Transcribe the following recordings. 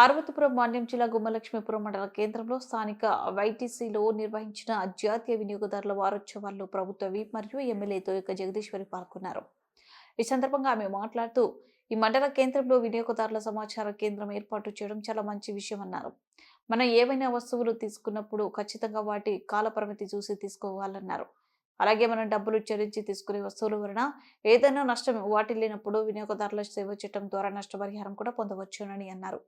పార్వతీపురం మాన్యం జిల్లా గుమ్మలక్ష్మీపురం మండల కేంద్రంలో స్థానిక వైటీసీలో నిర్వహించిన జాతీయ వినియోగదారుల వారోత్సవాల్లో ప్రభుత్వ విప్ మరియు ఎమ్మెల్యే తోయక జగదీశ్వరి పాల్గొన్నారు. ఈ సందర్భంగా ఆమె మాట్లాడుతూ ఈ మండల కేంద్రంలో వినియోగదారుల సమాచార కేంద్రం ఏర్పాటు చేయడం చాలా మంచి విషయమన్నారు. మనం ఏవైనా వస్తువులు తీసుకున్నప్పుడు ఖచ్చితంగా వాటి కాలపరిమితి చూసి తీసుకోవాలన్నారు. అలాగే మనం డబ్బులు చెల్లించి తీసుకునే వస్తువుల వలన ఏదైనా నష్టం వాటిల్లినప్పుడు వినియోగదారుల సేవ చట్టం ద్వారా నష్టపరిహారం కూడా పొందవచ్చునని అన్నారు.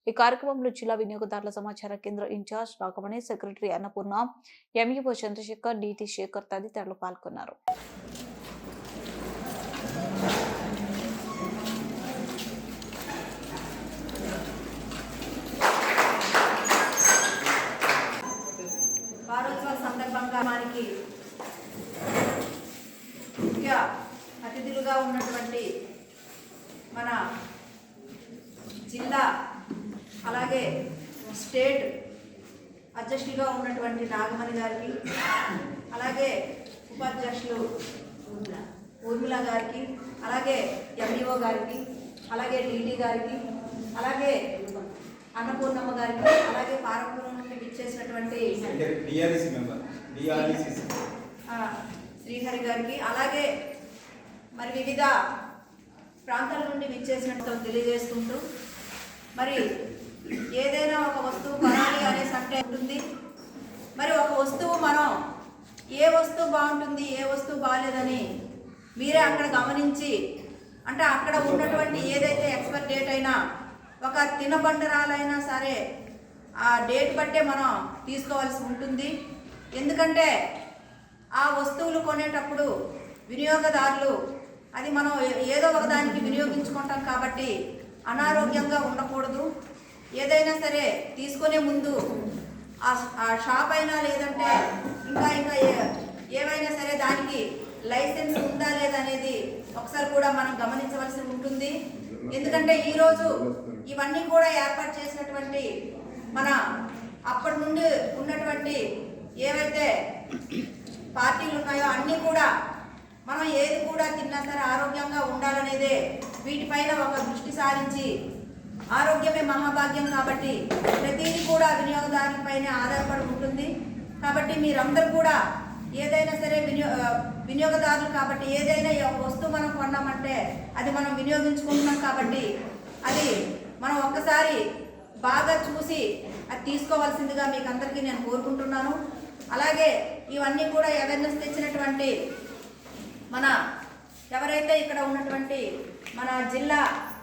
ఈ కార్యక్రమంలో జిల్లా వినియోగదారుల సమాచార కేంద్ర in charge Raghamani, secretary Annapurna, MEO Chandrasekhar, DT Sekhar తదితరులు పాల్గొన్నారు. వారోత్సవాల సందర్భంగా మనకి ముఖ్య అతిథులుగా ఉన్నటువంటి మన జిల్లా అలాగే స్టేట్ అధ్యక్షులుగా ఉన్నటువంటి నాగమణి గారికి, అలాగే ఉపాధ్యక్షులు ఊర్మిళ గారికి, అలాగే ఎంఈఓ గారికి, అలాగే డిటి గారికి, అలాగే అన్నపూర్ణమ్మ గారికి, అలాగే పార్వతీపురం నుండి విచ్చేసినటువంటి శ్రీహరి గారికి, అలాగే మరి వివిధ ప్రాంతాల నుండి విచ్చేసినట్టు తెలియజేసుకుంటూ, మరి ఏదైనా ఒక వస్తువు కొనాలి అనేసి అంటే ఉంటుంది. మరి ఒక వస్తువు మనం ఏ వస్తువు బాగుంటుంది, ఏ వస్తువు బాగాలేదని మీరే అక్కడ గమనించి, అంటే అక్కడ ఉన్నటువంటి ఏదైతే ఎక్స్పైర్ డేట్ అయినా ఒక తినబండరాలైనా సరే ఆ డేట్ బట్టే మనం తీసుకోవాల్సి ఉంటుంది. ఎందుకంటే ఆ వస్తువులు కొనేటప్పుడు వినియోగదారులు అది మనం ఏదో ఒకదానికి వినియోగించుకుంటాం కాబట్టి అనారోగ్యంగా ఉండకూడదు. ఏదైనా సరే తీసుకునే ముందు ఆ షాప్ అయినా లేదంటే ఇంకా ఏవైనా సరే దానికి లైసెన్స్ ఉందా లేదా అనేది ఒకసారి కూడా మనం గమనించవలసి ఉంటుంది. ఎందుకంటే ఈరోజు ఇవన్నీ కూడా ఏర్పాటు చేసినటువంటి మన అప్పటి నుండి ఉన్నటువంటి ఏవైతే పార్టీలు ఉన్నాయో అన్నీ కూడా మనం ఏది కూడా తిన్నా సరే ఆరోగ్యంగా ఉండాలనేదే వీటిపైన ఒక దృష్టి సారించి, ఆరోగ్యమే మహాభాగ్యం కాబట్టి ప్రతిదీ కూడా వినియోగదారులపైనే ఆధారపడి ఉంటుంది. కాబట్టి మీరందరూ కూడా ఏదైనా సరే వినియోగదారులు కాబట్టి ఏదైనా ఒక వస్తువు మనం కొన్నామంటే అది మనం వినియోగించుకుంటున్నాం కాబట్టి అది మనం ఒక్కసారి బాగా చూసి అది తీసుకోవాల్సిందిగా మీకు అందరికీ నేను కోరుకుంటున్నాను. అలాగే ఇవన్నీ కూడా అవేర్నెస్ తెచ్చినటువంటి మన ఎవరైతే ఇక్కడ ఉన్నటువంటి మన జిల్లా